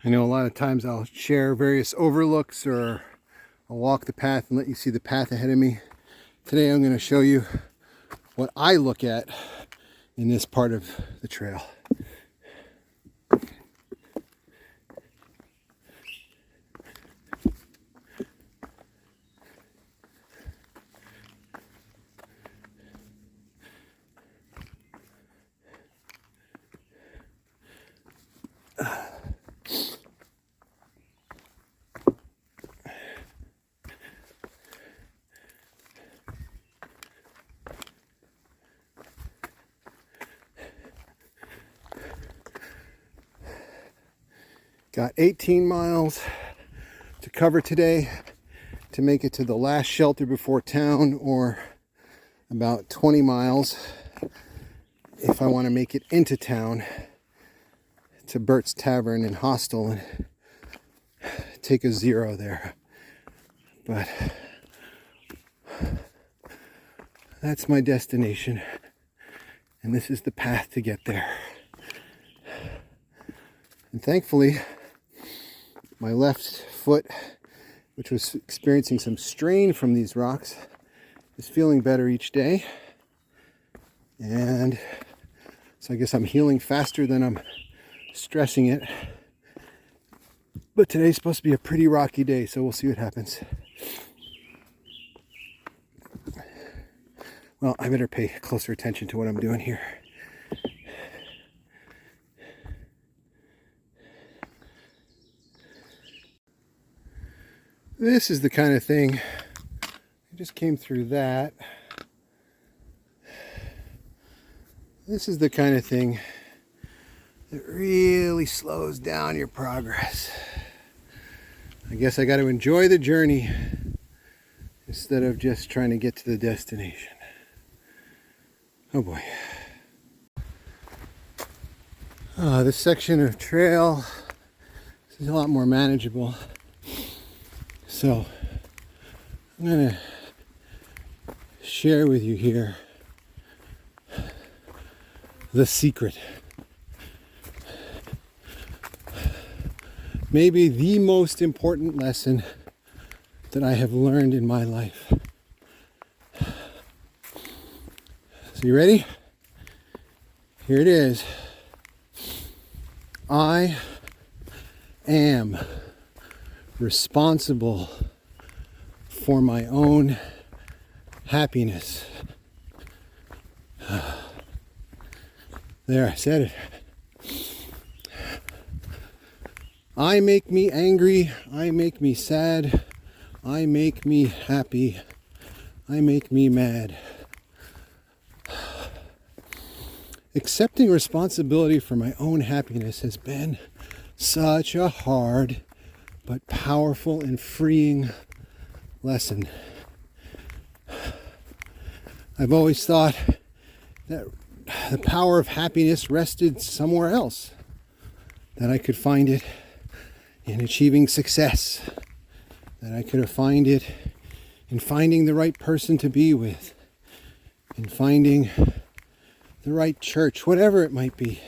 I know a lot of times I'll share various overlooks or I'll walk the path and let you see the path ahead of me. Today I'm going to show you what I look at in this part of the trail. Got 18 miles to cover today to make it to the last shelter before town, or about 20 miles if I want to make it into town to Bert's Tavern and Hostel and take a zero there. But that's my destination, and this is the path to get there. And thankfully, my left foot, which was experiencing some strain from these rocks, is feeling better each day. And so I guess I'm healing faster than I'm stressing it. But today's supposed to be a pretty rocky day, so we'll see what happens. Well, I better pay closer attention to what I'm doing here. This is the kind of thing, I just came through that. This is the kind of thing that really slows down your progress. I guess I got to enjoy the journey instead of just trying to get to the destination. Oh boy. This section of trail is a lot more manageable. So I'm going to share with you here the secret. Maybe the most important lesson that I have learned in my life. So you ready? Here it is. I am responsible for my own happiness. There, I said it. I make me angry, I make me sad, I make me happy, I make me mad. Accepting responsibility for my own happiness has been such a hard but powerful and freeing lesson. I've always thought that the power of happiness rested somewhere else, that I could find it in achieving success, that I could find it in finding the right person to be with, in finding the right church, whatever it might be.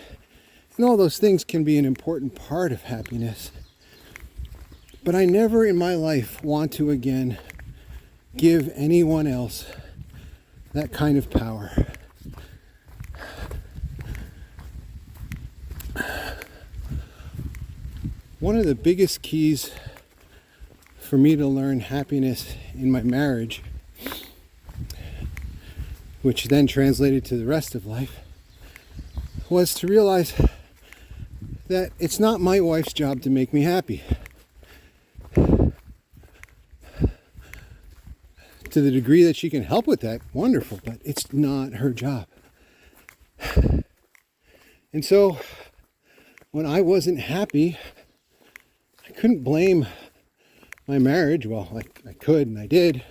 And all those things can be an important part of happiness. But I never in my life want to again give anyone else that kind of power. One of the biggest keys for me to learn happiness in my marriage, which then translated to the rest of life, was to realize that it's not my wife's job to make me happy. To the degree that she can help with that, wonderful, but it's not her job. And so when I wasn't happy, I couldn't blame my marriage. Well, I could and I did.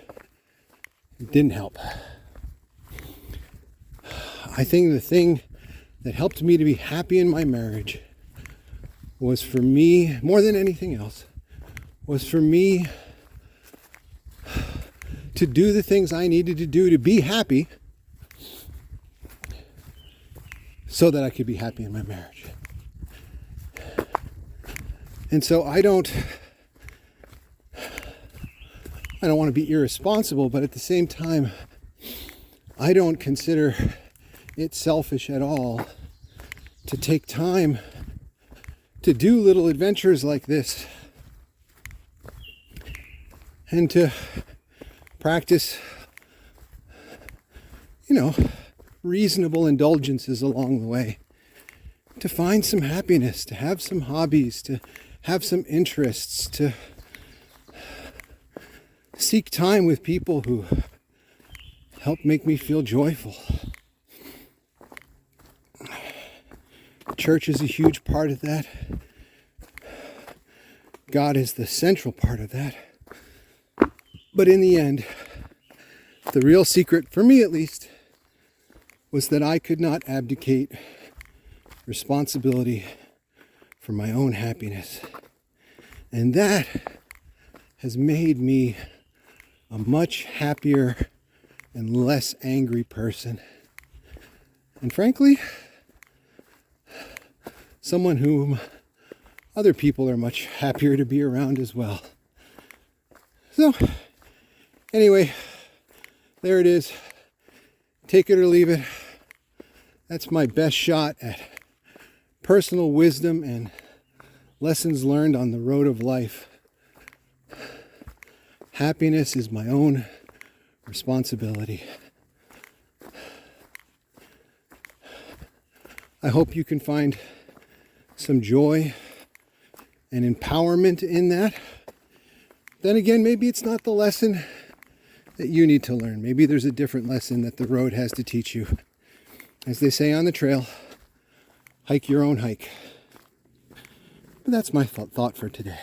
It didn't help. I think the thing that helped me to be happy in my marriage was for me, more than anything else, was for me to do the things I needed to do to be happy so that I could be happy in my marriage. And so I don't want to be irresponsible, but at the same time, I don't consider it selfish at all to take time to do little adventures like this and to practice, reasonable indulgences along the way, to find some happiness, to have some hobbies, to have some interests, to seek time with people who help make me feel joyful. Church is a huge part of that. God is the central part of that. But in the end, the real secret, for me at least, was that I could not abdicate responsibility for my own happiness. And that has made me a much happier and less angry person. And frankly, someone whom other people are much happier to be around as well. So, anyway, there it is. Take it or leave it. That's my best shot at personal wisdom and lessons learned on the road of life. Happiness is my own responsibility. I hope you can find some joy and empowerment in that. Then again, maybe it's not the lesson that you need to learn. Maybe there's a different lesson that the road has to teach you. As they say on the trail, hike your own hike. But that's my thought for today.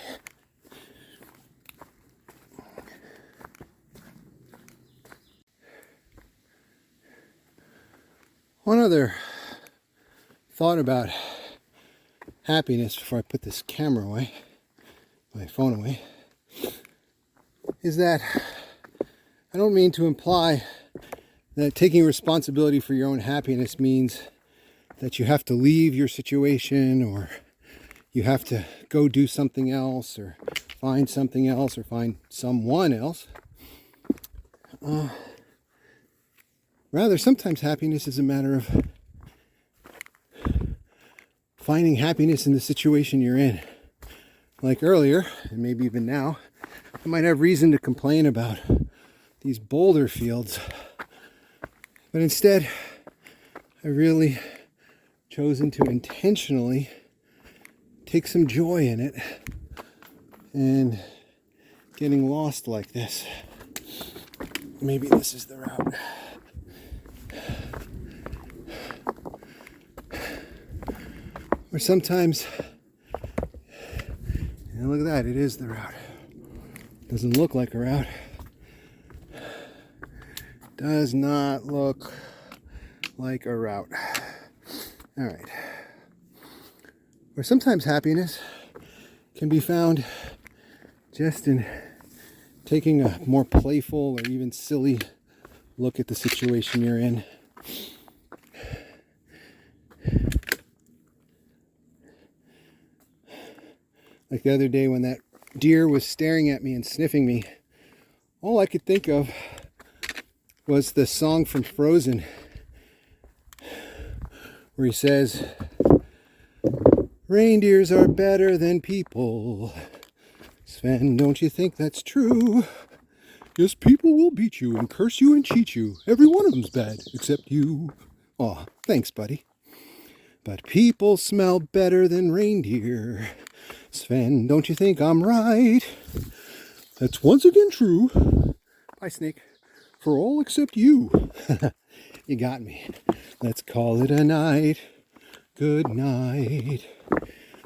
One other thought about happiness before I put this camera away, my phone away, is that I don't mean to imply that taking responsibility for your own happiness means that you have to leave your situation, or you have to go do something else, or find something else, or find someone else. Rather, sometimes happiness is a matter of finding happiness in the situation you're in. Like earlier, and maybe even now, I might have reason to complain about these boulder fields. But instead, I've really chosen to intentionally take some joy in it and getting lost like this. Maybe this is the route. Or sometimes, and look at that, it is the route. Doesn't look like a route. Does not look like a route. All right. Or sometimes happiness can be found just in taking a more playful or even silly look at the situation you're in. Like the other day when that deer was staring at me and sniffing me, all I could think of was the song from Frozen, where he says, "Reindeers are better than people. Sven, don't you think that's true? Yes, people will beat you and curse you and cheat you. Every one of them's bad, except you." Aw, thanks, buddy. But people smell better than reindeer. Sven, don't you think I'm right? That's once again true. Bye, Snake. For all except you. You got me. Let's call it a night. Good night.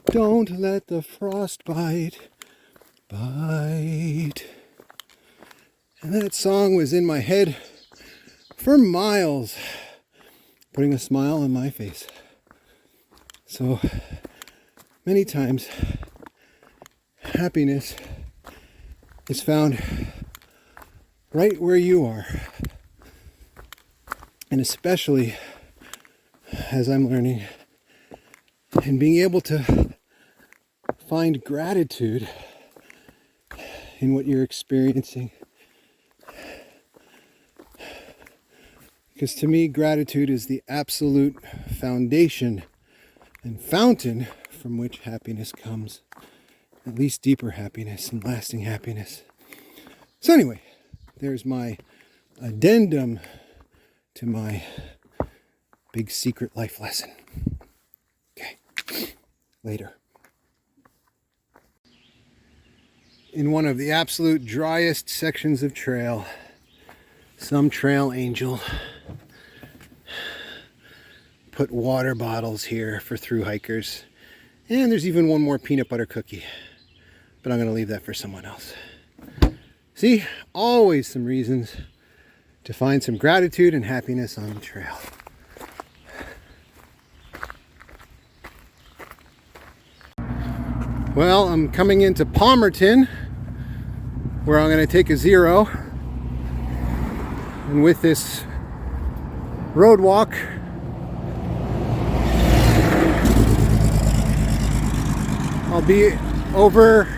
Don't let the frost bite. And that song was in my head for miles, putting a smile on my face. So many times, happiness is found right where you are. And especially, as I'm learning, and being able to find gratitude in what you're experiencing. Because to me, gratitude is the absolute foundation and fountain from which happiness comes. At least deeper happiness and lasting happiness. So anyway, there's my addendum to my big secret life lesson. Okay, later. In one of the absolute driest sections of trail, some trail angel put water bottles here for thru hikers. And there's even one more peanut butter cookie. But I'm going to leave that for someone else. See, always some reasons to find some gratitude and happiness on the trail. Well, I'm coming into Palmerton, where I'm going to take a zero. And with this road walk, I'll be over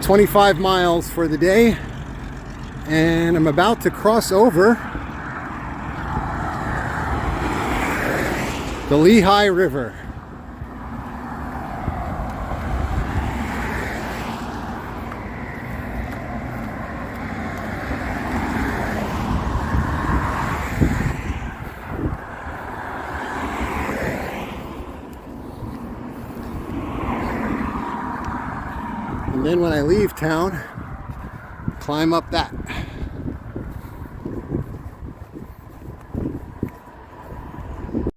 25 miles for the day, and I'm about to cross over the Lehigh River. And then when I leave town, climb up that.